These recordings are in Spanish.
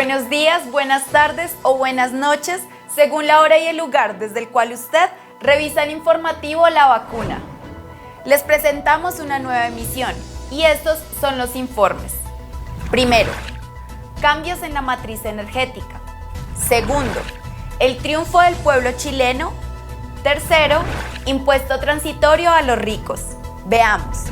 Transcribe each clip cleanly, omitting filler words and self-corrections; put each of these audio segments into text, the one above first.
Buenos días, buenas tardes o buenas noches, según la hora y el lugar desde el cual usted revisa el informativo La Vacuna. Les presentamos una nueva emisión y estos son los informes. Primero, cambios en la matriz energética. Segundo, el triunfo del pueblo chileno. Tercero, impuesto transitorio a los ricos. Veamos.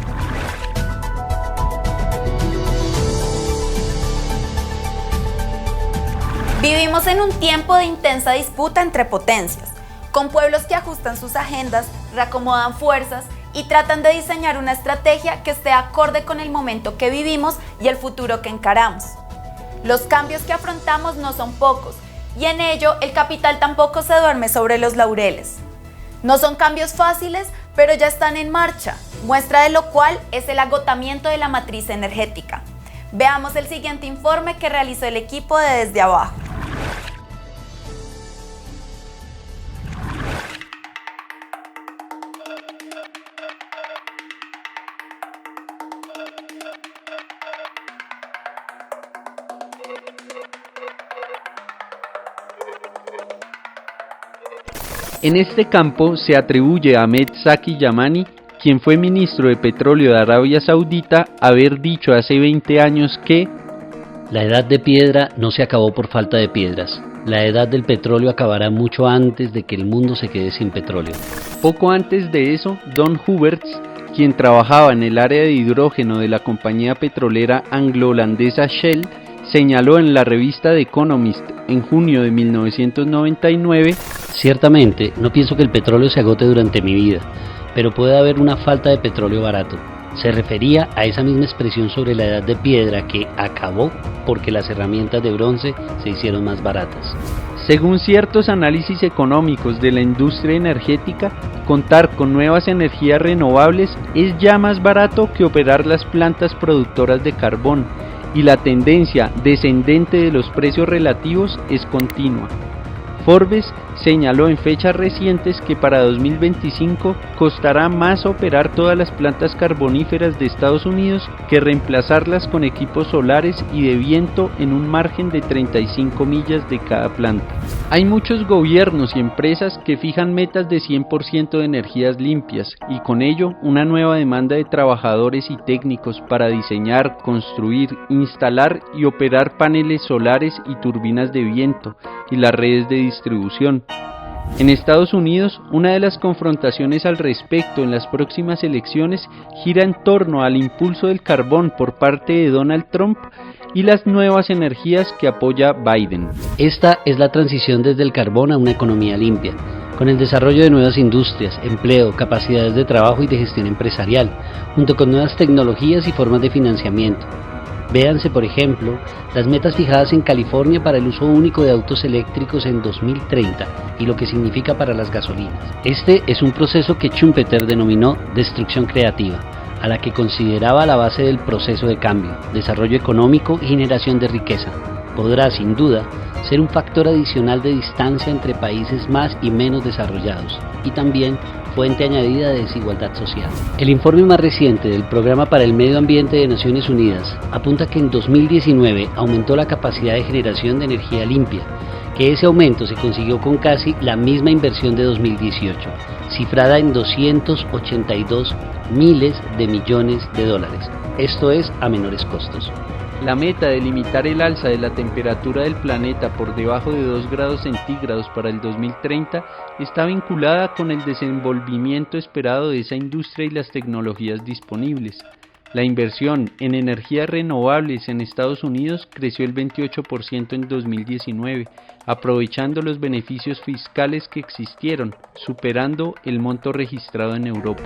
Vivimos en un tiempo de intensa disputa entre potencias, con pueblos que ajustan sus agendas, reacomodan fuerzas y tratan de diseñar una estrategia que esté acorde con el momento que vivimos y el futuro que encaramos. Los cambios que afrontamos no son pocos, y en ello el capital tampoco se duerme sobre los laureles. No son cambios fáciles, pero ya están en marcha, muestra de lo cual es el agotamiento de la matriz energética. Veamos el siguiente informe que realizó el equipo de Desde Abajo. En este campo se atribuye a Ahmed Zaki Yamani, quien fue ministro de Petróleo de Arabia Saudita, haber dicho hace 20 años que la edad de piedra no se acabó por falta de piedras. La edad del petróleo acabará mucho antes de que el mundo se quede sin petróleo. Poco antes de eso, Don Huberts, quien trabajaba en el área de hidrógeno de la compañía petrolera anglo-holandesa Shell, señaló en la revista The Economist en junio de 1999: ciertamente, no pienso que el petróleo se agote durante mi vida, pero puede haber una falta de petróleo barato. Se refería a esa misma expresión sobre la edad de piedra que acabó porque las herramientas de bronce se hicieron más baratas. Según ciertos análisis económicos de la industria energética, contar con nuevas energías renovables es ya más barato que operar las plantas productoras de carbón, y la tendencia descendente de los precios relativos es continua. Forbes señaló en fechas recientes que para 2025 costará más operar todas las plantas carboníferas de Estados Unidos que reemplazarlas con equipos solares y de viento en un margen de 35 millas de cada planta. Hay muchos gobiernos y empresas que fijan metas de 100% de energías limpias y con ello una nueva demanda de trabajadores y técnicos para diseñar, construir, instalar y operar paneles solares y turbinas de viento y las redes de distribución. En Estados Unidos, una de las confrontaciones al respecto en las próximas elecciones gira en torno al impulso del carbón por parte de Donald Trump y las nuevas energías que apoya Biden. Esta es la transición desde el carbón a una economía limpia, con el desarrollo de nuevas industrias, empleo, capacidades de trabajo y de gestión empresarial, junto con nuevas tecnologías y formas de financiamiento. Véanse, por ejemplo, las metas fijadas en California para el uso único de autos eléctricos en 2030 y lo que significa para las gasolinas. Este es un proceso que Schumpeter denominó destrucción creativa, a la que consideraba la base del proceso de cambio, desarrollo económico y generación de riqueza. Podrá, sin duda, ser un factor adicional de distancia entre países más y menos desarrollados, y también fuente añadida de desigualdad social. El informe más reciente del Programa para el Medio Ambiente de Naciones Unidas apunta que en 2019 aumentó la capacidad de generación de energía limpia, que ese aumento se consiguió con casi la misma inversión de 2018, cifrada en 282 miles de millones de dólares, esto es a menores costos. La meta de limitar el alza de la temperatura del planeta por debajo de 2 grados centígrados para el 2030 está vinculada con el desenvolvimiento esperado de esa industria y las tecnologías disponibles. La inversión en energías renovables en Estados Unidos creció el 28% en 2019, aprovechando los beneficios fiscales que existieron, superando el monto registrado en Europa.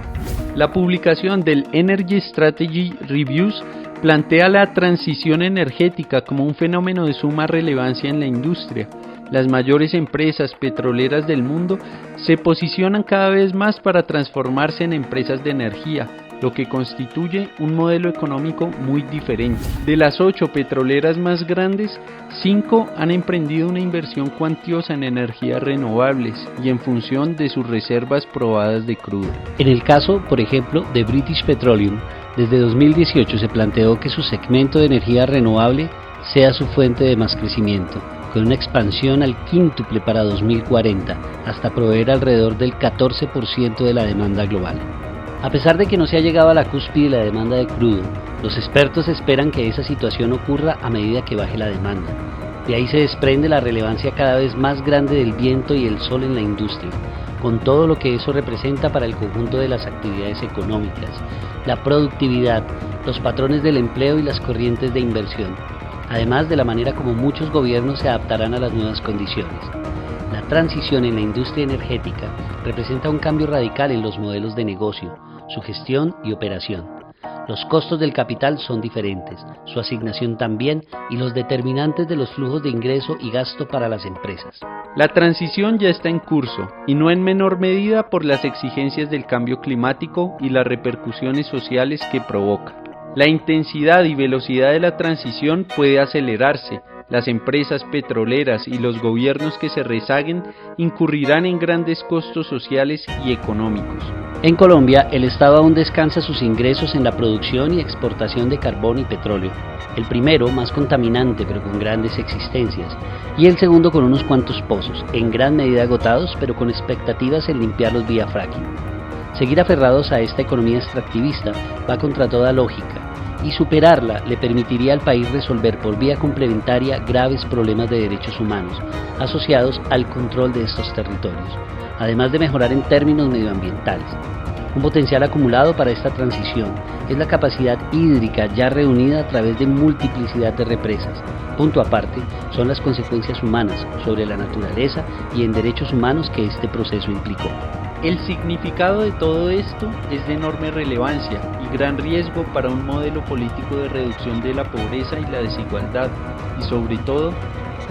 La publicación del Energy Strategy Reviews plantea la transición energética como un fenómeno de suma relevancia en la industria. Las mayores empresas petroleras del mundo se posicionan cada vez más para transformarse en empresas de energía, lo que constituye un modelo económico muy diferente. De las 8 petroleras más grandes, 5 han emprendido una inversión cuantiosa en energías renovables y en función de sus reservas probadas de crudo. En el caso, por ejemplo, de British Petroleum, desde 2018 se planteó que su segmento de energía renovable sea su fuente de más crecimiento, con una expansión al quíntuple para 2040, hasta proveer alrededor del 14% de la demanda global. A pesar de que no se ha llegado a la cúspide de la demanda de crudo, los expertos esperan que esa situación ocurra a medida que baje la demanda. De ahí se desprende la relevancia cada vez más grande del viento y el sol en la industria, con todo lo que eso representa para el conjunto de las actividades económicas, la productividad, los patrones del empleo y las corrientes de inversión, además de la manera como muchos gobiernos se adaptarán a las nuevas condiciones. La transición en la industria energética representa un cambio radical en los modelos de negocio, su gestión y operación. Los costos del capital son diferentes, su asignación también y los determinantes de los flujos de ingreso y gasto para las empresas. La transición ya está en curso, y no en menor medida por las exigencias del cambio climático y las repercusiones sociales que provoca. La intensidad y velocidad de la transición puede acelerarse. Las empresas petroleras y los gobiernos que se rezaguen incurrirán en grandes costos sociales y económicos. En Colombia, el Estado aún descansa sus ingresos en la producción y exportación de carbón y petróleo. El primero, más contaminante pero con grandes existencias, y el segundo con unos cuantos pozos, en gran medida agotados pero con expectativas en limpiarlos vía fracking. Seguir aferrados a esta economía extractivista va contra toda lógica, y superarla le permitiría al país resolver por vía complementaria graves problemas de derechos humanos asociados al control de estos territorios, además de mejorar en términos medioambientales. Un potencial acumulado para esta transición es la capacidad hídrica ya reunida a través de multiplicidad de represas. Punto aparte son las consecuencias humanas sobre la naturaleza y en derechos humanos que este proceso implicó. El significado de todo esto es de enorme relevancia y gran riesgo para un modelo político de reducción de la pobreza y la desigualdad, y sobre todo,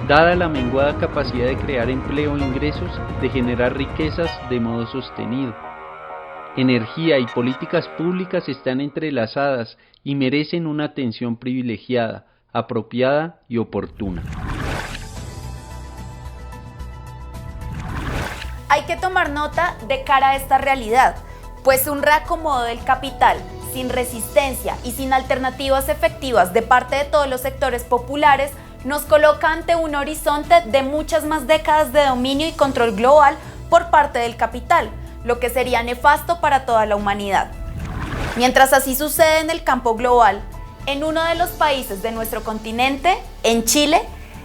dada la menguada capacidad de crear empleo e ingresos, de generar riquezas de modo sostenido. Energía y políticas públicas están entrelazadas y merecen una atención privilegiada, apropiada y oportuna. Hay que tomar nota de cara a esta realidad, pues un reacomodo del capital sin resistencia y sin alternativas efectivas de parte de todos los sectores populares nos coloca ante un horizonte de muchas más décadas de dominio y control global por parte del capital, lo que sería nefasto para toda la humanidad. Mientras así sucede en el campo global, en uno de los países de nuestro continente, en Chile,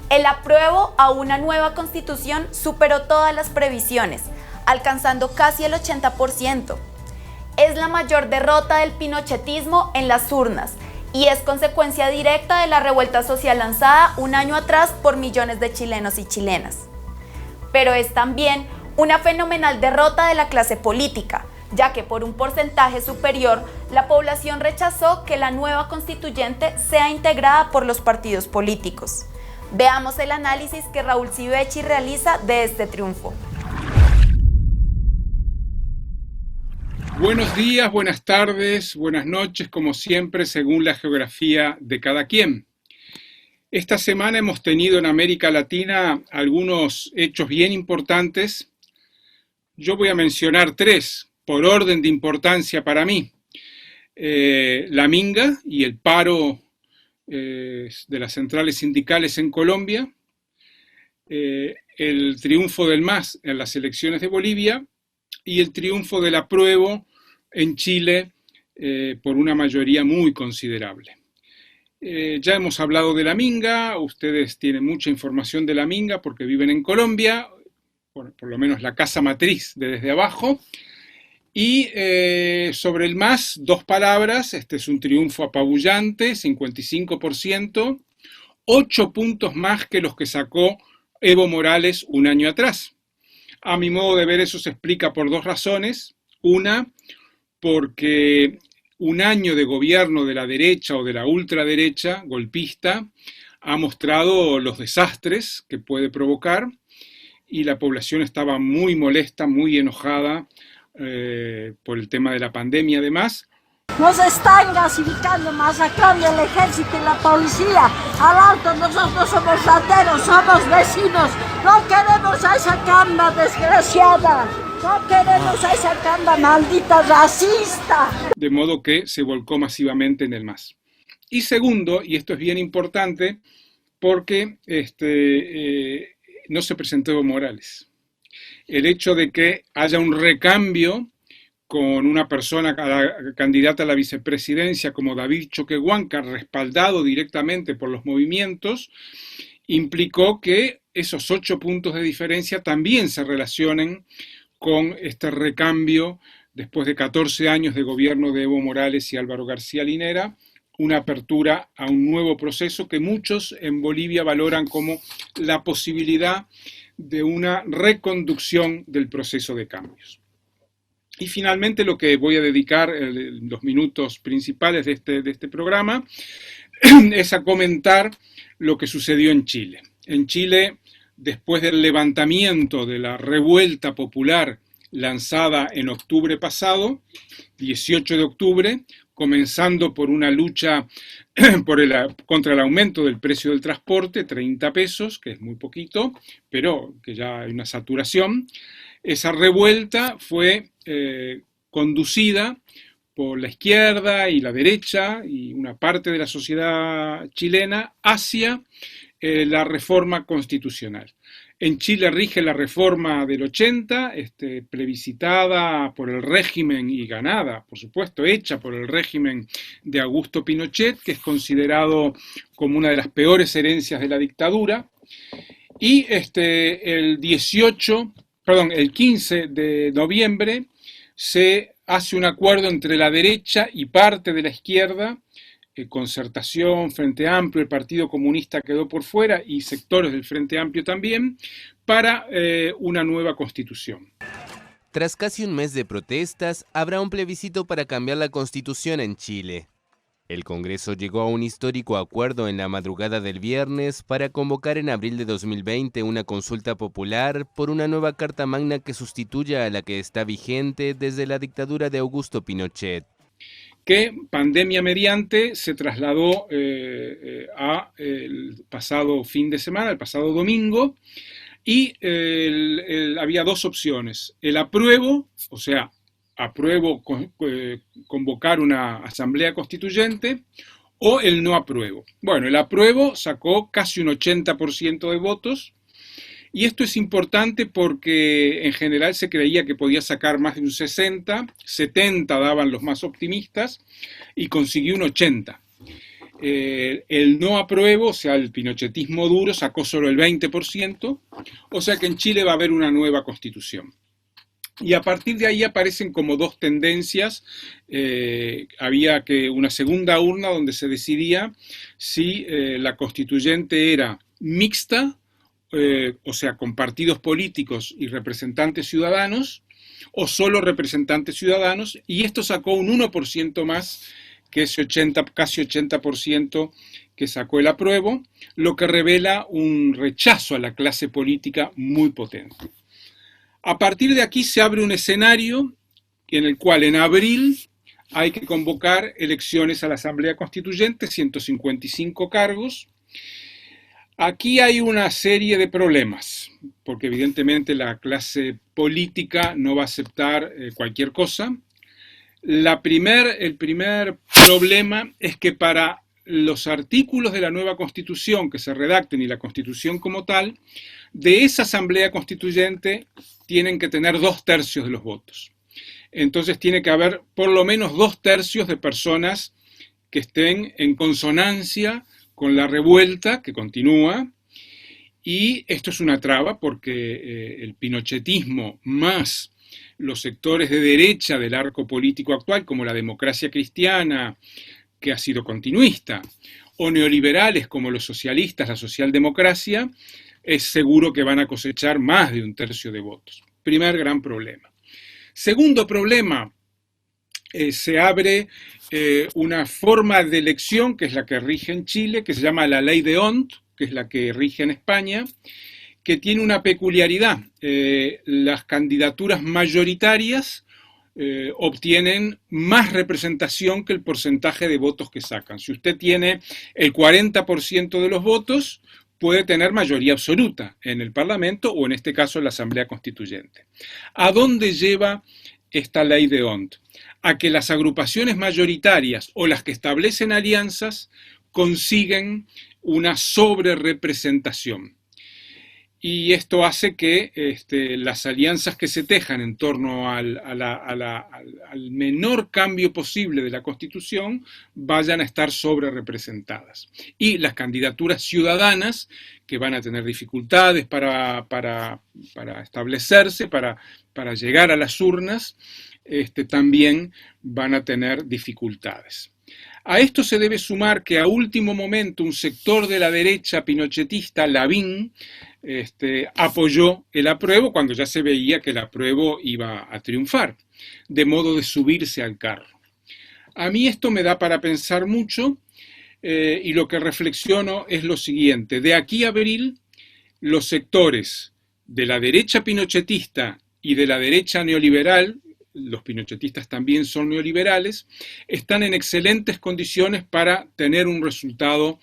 el apruebo a una nueva constitución superó todas las previsiones, alcanzando casi el 80%. Es la mayor derrota del pinochetismo en las urnas y es consecuencia directa de la revuelta social lanzada un año atrás por millones de chilenos y chilenas. Pero es también una fenomenal derrota de la clase política, ya que por un porcentaje superior la población rechazó que la nueva constituyente sea integrada por los partidos políticos. Veamos el análisis que Raúl Civechi realiza de este triunfo. Buenos días, buenas tardes, buenas noches, como siempre, según la geografía de cada quien. Esta semana hemos tenido en América Latina algunos hechos bien importantes. Yo voy a mencionar tres, por orden de importancia para mí. La minga y el paro de las centrales sindicales en Colombia, el triunfo del MAS en las elecciones de Bolivia y el triunfo del apruebo en Chile por una mayoría muy considerable. Ya hemos hablado de la minga, ustedes tienen mucha información de la minga porque viven en Colombia, por lo menos la casa matriz de Desde Abajo. Y sobre el MAS, dos palabras, este es un triunfo apabullante, 55%, 8 puntos más que los que sacó Evo Morales un año atrás. A mi modo de ver eso se explica por dos razones. Una, porque un año de gobierno de la derecha o de la ultraderecha golpista ha mostrado los desastres que puede provocar y la población estaba muy molesta, muy enojada por el tema de la pandemia además. Nos están gasificando, masacrando el ejército y la policía. Al alto, nosotros somos rateros, somos vecinos. No queremos a esa camba desgraciada. No queremos a esa camba maldita racista. De modo que se volcó masivamente en el MAS. Y segundo, y esto es bien importante, porque no se presentó Evo Morales. El hecho de que haya un recambio con una persona candidata a la vicepresidencia como David Choquehuanca, respaldado directamente por los movimientos, implicó que esos 8 puntos de diferencia también se relacionen con este recambio después de 14 años de gobierno de Evo Morales y Álvaro García Linera, una apertura a un nuevo proceso que muchos en Bolivia valoran como la posibilidad de una reconducción del proceso de cambios. Y finalmente lo que voy a dedicar los minutos principales de este programa es a comentar lo que sucedió en Chile. En Chile, después del levantamiento de la revuelta popular lanzada en octubre pasado, 18 de octubre, comenzando por una lucha contra el aumento del precio del transporte, 30 pesos, que es muy poquito, pero que ya hay una saturación. Esa revuelta fue conducida por la izquierda y la derecha y una parte de la sociedad chilena hacia la reforma constitucional. En Chile rige la reforma del 80, plebiscitada por el régimen y ganada, por supuesto, hecha por el régimen de Augusto Pinochet, que es considerado como una de las peores herencias de la dictadura. Y el 15 de noviembre se hace un acuerdo entre la derecha y parte de la izquierda, Concertación, Frente Amplio, el Partido Comunista quedó por fuera y sectores del Frente Amplio también, para una nueva constitución. Tras casi un mes de protestas, habrá un plebiscito para cambiar la constitución en Chile. El Congreso llegó a un histórico acuerdo en la madrugada del viernes para convocar en abril de 2020 una consulta popular por una nueva Carta Magna que sustituya a la que está vigente desde la dictadura de Augusto Pinochet, que pandemia mediante se trasladó a el pasado fin de semana, el pasado domingo, y había 2 opciones: el apruebo, o sea, apruebo convocar una asamblea constituyente, o el no apruebo. Bueno, el apruebo sacó casi un 80% de votos, y esto es importante porque en general se creía que podía sacar más de un 60, 70 daban los más optimistas, y consiguió un 80. El no apruebo, o sea, el pinochetismo duro, sacó solo el 20%, o sea que en Chile va a haber una nueva constitución. Y a partir de ahí aparecen como 2 tendencias. Había una segunda urna donde se decidía si la constituyente era mixta, o sea, con partidos políticos y representantes ciudadanos, o solo representantes ciudadanos, y esto sacó un 1% más que ese casi 80% que sacó el apruebo, lo que revela un rechazo a la clase política muy potente. A partir de aquí se abre un escenario en el cual en abril hay que convocar elecciones a la Asamblea Constituyente, 155 cargos. Aquí hay una serie de problemas, porque evidentemente la clase política no va a aceptar cualquier cosa. El primer problema es que para los artículos de la nueva Constitución que se redacten y la Constitución como tal, de esa Asamblea Constituyente tienen que tener 2/3 de los votos. Entonces tiene que haber por lo menos 2/3 de personas que estén en consonancia con la revuelta que continúa, y esto es una traba porque el pinochetismo más los sectores de derecha del arco político actual, como la Democracia Cristiana, que ha sido continuista, o neoliberales como los socialistas, la socialdemocracia, es seguro que van a cosechar más de 1/3 de votos. Primer gran problema. Segundo problema, se abre una forma de elección que es la que rige en Chile, que se llama la Ley de Hont, que es la que rige en España, que tiene una peculiaridad. Las candidaturas mayoritarias obtienen más representación que el porcentaje de votos que sacan. Si usted tiene el 40% de los votos, puede tener mayoría absoluta en el Parlamento o en este caso en la Asamblea Constituyente. ¿A dónde lleva esta Ley de Hont? A que las agrupaciones mayoritarias o las que establecen alianzas consiguen una sobrerepresentación. Y esto hace que las alianzas que se tejan en torno al menor cambio posible de la Constitución vayan a estar sobrerepresentadas. Y las candidaturas ciudadanas, que van a tener dificultades para establecerse, para llegar a las urnas, también van a tener dificultades. A esto se debe sumar que a último momento un sector de la derecha pinochetista, Lavín, apoyó el apruebo cuando ya se veía que el apruebo iba a triunfar, de modo de subirse al carro. A mí esto me da para pensar mucho y lo que reflexiono es lo siguiente. De aquí a abril, los sectores de la derecha pinochetista y de la derecha neoliberal, los pinochetistas también son neoliberales, están en excelentes condiciones para tener un resultado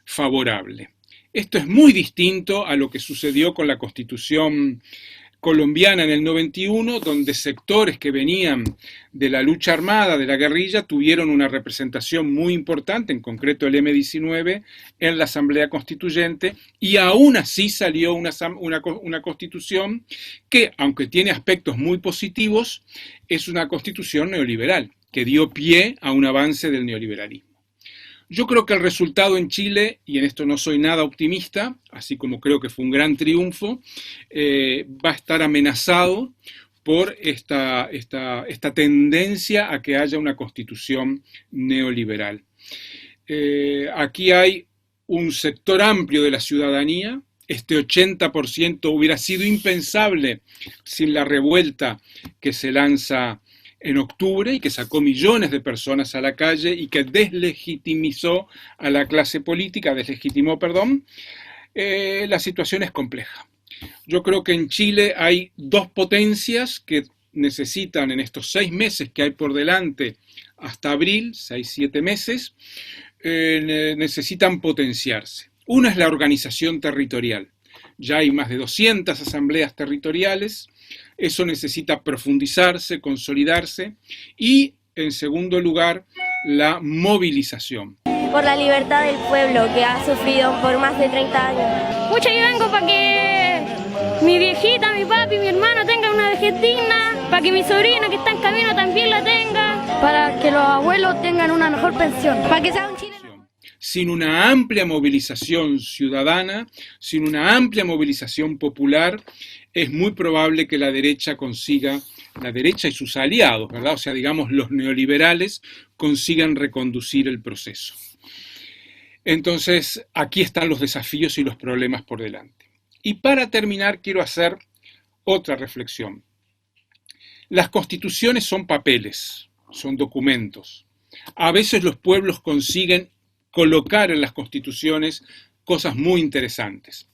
favorable. Esto es muy distinto a lo que sucedió con la Constitución colombiana en el 91, donde sectores que venían de la lucha armada, de la guerrilla, tuvieron una representación muy importante, en concreto el M-19, en la Asamblea Constituyente, y aún así salió una constitución que, aunque tiene aspectos muy positivos, es una constitución neoliberal, que dio pie a un avance del neoliberalismo. Yo creo que el resultado en Chile, y en esto no soy nada optimista, así como creo que fue un gran triunfo, va a estar amenazado por esta tendencia a que haya una constitución neoliberal. Aquí hay un sector amplio de la ciudadanía, este 80% hubiera sido impensable sin la revuelta que se lanza en octubre y que sacó millones de personas a la calle y que deslegitimó a la clase política, la situación es compleja. Yo creo que en Chile hay dos potencias que necesitan en estos 6 meses que hay por delante hasta abril, 6-7 meses, necesitan potenciarse. Una es la organización territorial. Ya hay más de 200 asambleas territoriales. Eso necesita profundizarse, consolidarse y, en segundo lugar, la movilización. Por la libertad del pueblo que ha sufrido por más de 30 años. Pucha, yo vengo para que mi viejita, mi papi, mi hermano tengan una vejez digna, para que mi sobrina que está en camino también la tenga, para que los abuelos tengan una mejor pensión, para que sea un chileno. Sin una amplia movilización ciudadana, sin una amplia movilización popular, es muy probable que la derecha y sus aliados, ¿verdad? O sea, digamos, los neoliberales consigan reconducir el proceso. Entonces, aquí están los desafíos y los problemas por delante. Y para terminar, quiero hacer otra reflexión. Las constituciones son papeles, son documentos. A veces los pueblos consiguen colocar en las constituciones cosas muy interesantes.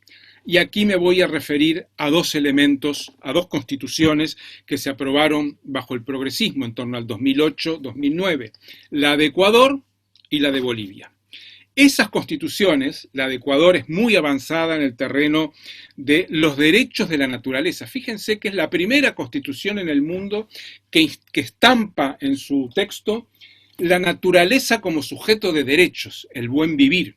Y aquí me voy a referir a dos elementos, a dos constituciones que se aprobaron bajo el progresismo en torno al 2008-2009, la de Ecuador y la de Bolivia. Esas constituciones, la de Ecuador es muy avanzada en el terreno de los derechos de la naturaleza. Fíjense que es la primera constitución en el mundo que estampa en su texto la naturaleza como sujeto de derechos, el buen vivir.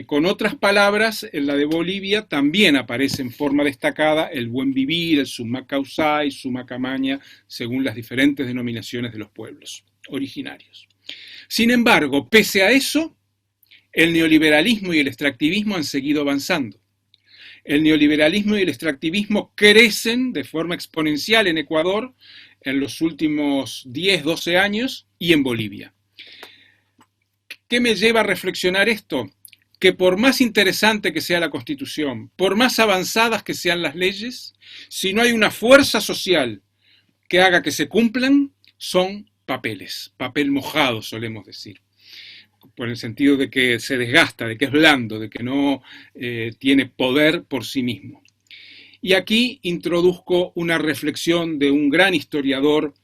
Con otras palabras, en la de Bolivia también aparece en forma destacada el buen vivir, el summa causai, summa camaña, según las diferentes denominaciones de los pueblos originarios. Sin embargo, pese a eso, el neoliberalismo y el extractivismo han seguido avanzando. El neoliberalismo y el extractivismo crecen de forma exponencial en Ecuador en los últimos 10-12 años y en Bolivia. ¿Qué me lleva a reflexionar esto? Que por más interesante que sea la Constitución, por más avanzadas que sean las leyes, si no hay una fuerza social que haga que se cumplan, son papeles, papel mojado solemos decir, por el sentido de que se desgasta, de que es blando, de que no tiene poder por sí mismo. Y aquí introduzco una reflexión de un gran historiador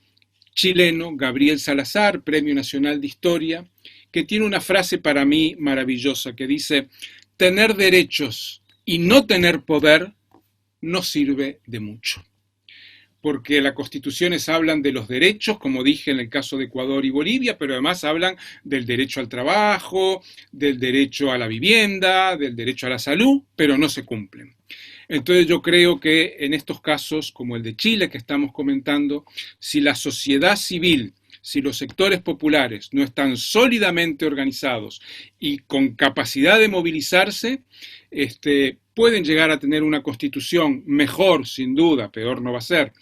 chileno, Gabriel Salazar, Premio Nacional de Historia, que tiene una frase para mí maravillosa que dice: tener derechos y no tener poder no sirve de mucho. porque las constituciones hablan de los derechos, como dije en el caso de Ecuador y Bolivia, pero además hablan del derecho al trabajo, del derecho a la vivienda, del derecho a la salud, pero no se cumplen. Entonces yo creo que en estos casos, como el de Chile que estamos comentando, si la sociedad civil, si los sectores populares no están sólidamente organizados y con capacidad de movilizarse, pueden llegar a tener una constitución mejor, sin duda, peor no va a ser,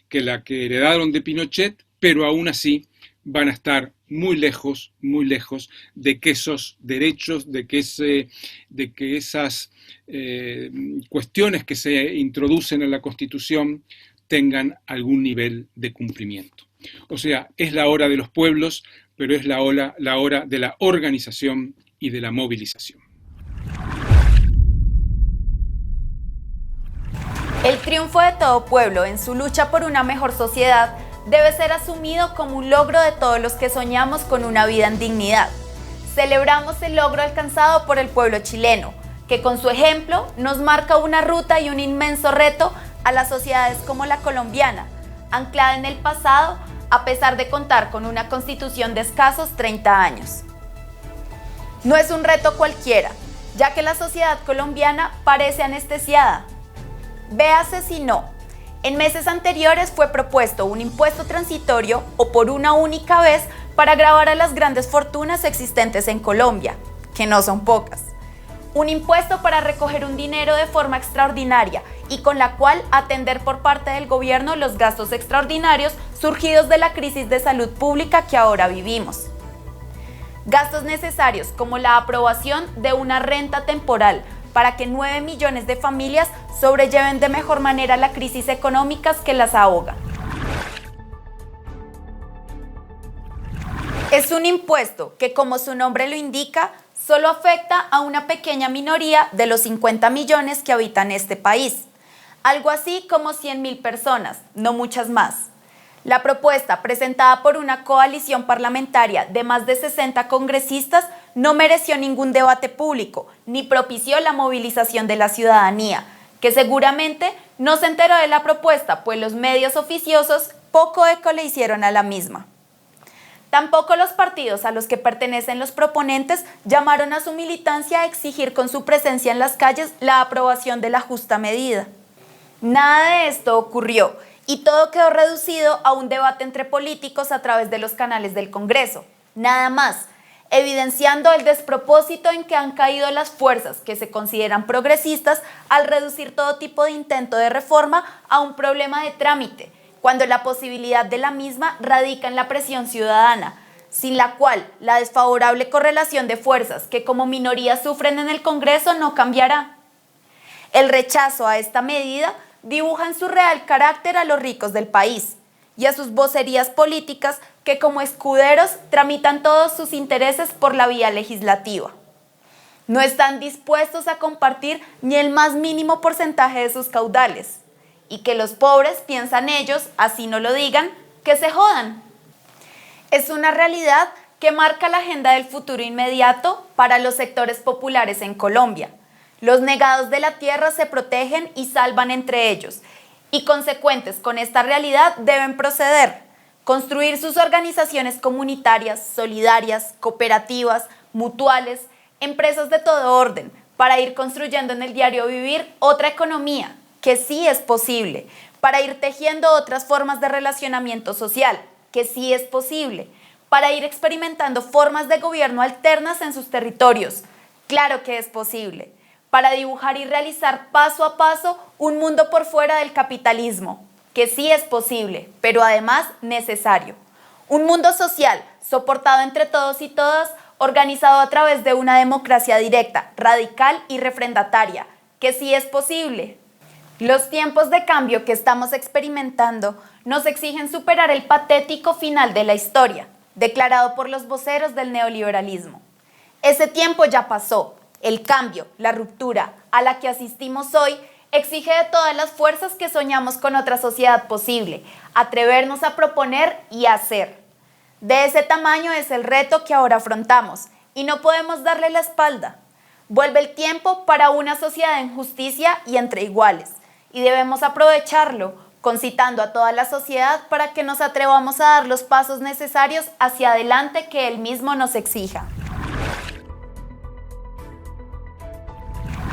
que la que heredaron de Pinochet, pero aún así van a estar muy lejos de que esos derechos, de que esas cuestiones que se introducen en la Constitución tengan algún nivel de cumplimiento. O sea, es la hora de los pueblos, pero es la hora de la organización y de la movilización. El triunfo de todo pueblo en su lucha por una mejor sociedad debe ser asumido como un logro de todos los que soñamos con una vida en dignidad. Celebramos el logro alcanzado por el pueblo chileno, que con su ejemplo nos marca una ruta y un inmenso reto a las sociedades como la colombiana, anclada en el pasado a pesar de contar con una constitución de escasos 30 años. No es un reto cualquiera, ya que la sociedad colombiana parece anestesiada. Véase si no. En meses anteriores fue propuesto un impuesto transitorio o por una única vez para gravar a las grandes fortunas existentes en Colombia, que no son pocas. Un impuesto para recoger un dinero de forma extraordinaria y con la cual atender por parte del gobierno los gastos extraordinarios surgidos de la crisis de salud pública que ahora vivimos. Gastos necesarios como la aprobación de una renta temporal para que 9 millones de familias sobrelleven de mejor manera la crisis económica que las ahoga. Es un impuesto que, como su nombre lo indica, solo afecta a una pequeña minoría de los 50 millones que habitan este país, algo así como 100,000 personas, no muchas más. La propuesta, presentada por una coalición parlamentaria de más de 60 congresistas, no mereció ningún debate público, ni propició la movilización de la ciudadanía, que seguramente no se enteró de la propuesta, pues los medios oficiosos poco eco le hicieron a la misma. Tampoco los partidos a los que pertenecen los proponentes llamaron a su militancia a exigir con su presencia en las calles la aprobación de la justa medida. Nada de esto ocurrió y todo quedó reducido a un debate entre políticos a través de los canales del Congreso. Nada más, evidenciando el despropósito en que han caído las fuerzas que se consideran progresistas al reducir todo tipo de intento de reforma a un problema de trámite, cuando la posibilidad de la misma radica en la presión ciudadana, sin la cual la desfavorable correlación de fuerzas que como minoría sufren en el Congreso no cambiará. El rechazo a esta medida dibuja en su real carácter a los ricos del país y a sus vocerías políticas que como escuderos tramitan todos sus intereses por la vía legislativa. No están dispuestos a compartir ni el más mínimo porcentaje de sus caudales. Y que los pobres piensan ellos, así no lo digan, que se jodan. Es una realidad que marca la agenda del futuro inmediato para los sectores populares en Colombia. Los negados de la tierra se protegen y salvan entre ellos, y consecuentes con esta realidad deben proceder, construir sus organizaciones comunitarias, solidarias, cooperativas, mutuales, empresas de todo orden, para ir construyendo en el diario vivir otra economía, que sí es posible, para ir tejiendo otras formas de relacionamiento social, que sí es posible, para ir experimentando formas de gobierno alternas en sus territorios, claro que es posible, para dibujar y realizar paso a paso un mundo por fuera del capitalismo, que sí es posible, pero además necesario. Un mundo social, soportado entre todos y todas, organizado a través de una democracia directa, radical y refrendataria, que sí es posible. Los tiempos de cambio que estamos experimentando nos exigen superar el patético final de la historia, declarado por los voceros del neoliberalismo. Ese tiempo ya pasó. El cambio, la ruptura a la que asistimos hoy, exige de todas las fuerzas que soñamos con otra sociedad posible, atrevernos a proponer y a hacer. De ese tamaño es el reto que ahora afrontamos y no podemos darle la espalda. Vuelve el tiempo para una sociedad en justicia y entre iguales. Y debemos aprovecharlo, concitando a toda la sociedad para que nos atrevamos a dar los pasos necesarios hacia adelante que él mismo nos exija.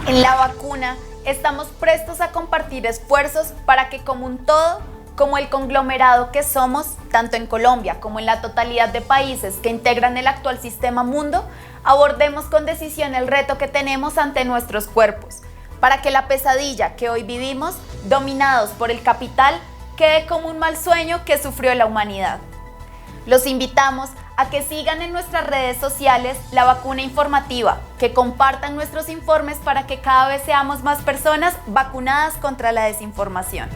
En la vacuna estamos prestos a compartir esfuerzos para que como un todo, como el conglomerado que somos, tanto en Colombia como en la totalidad de países que integran el actual sistema mundo, abordemos con decisión el reto que tenemos ante nuestros cuerpos, para que la pesadilla que hoy vivimos, dominados por el capital, quede como un mal sueño que sufrió la humanidad. Los invitamos a que sigan en nuestras redes sociales La Vacuna Informativa, que compartan nuestros informes para que cada vez seamos más personas vacunadas contra la desinformación.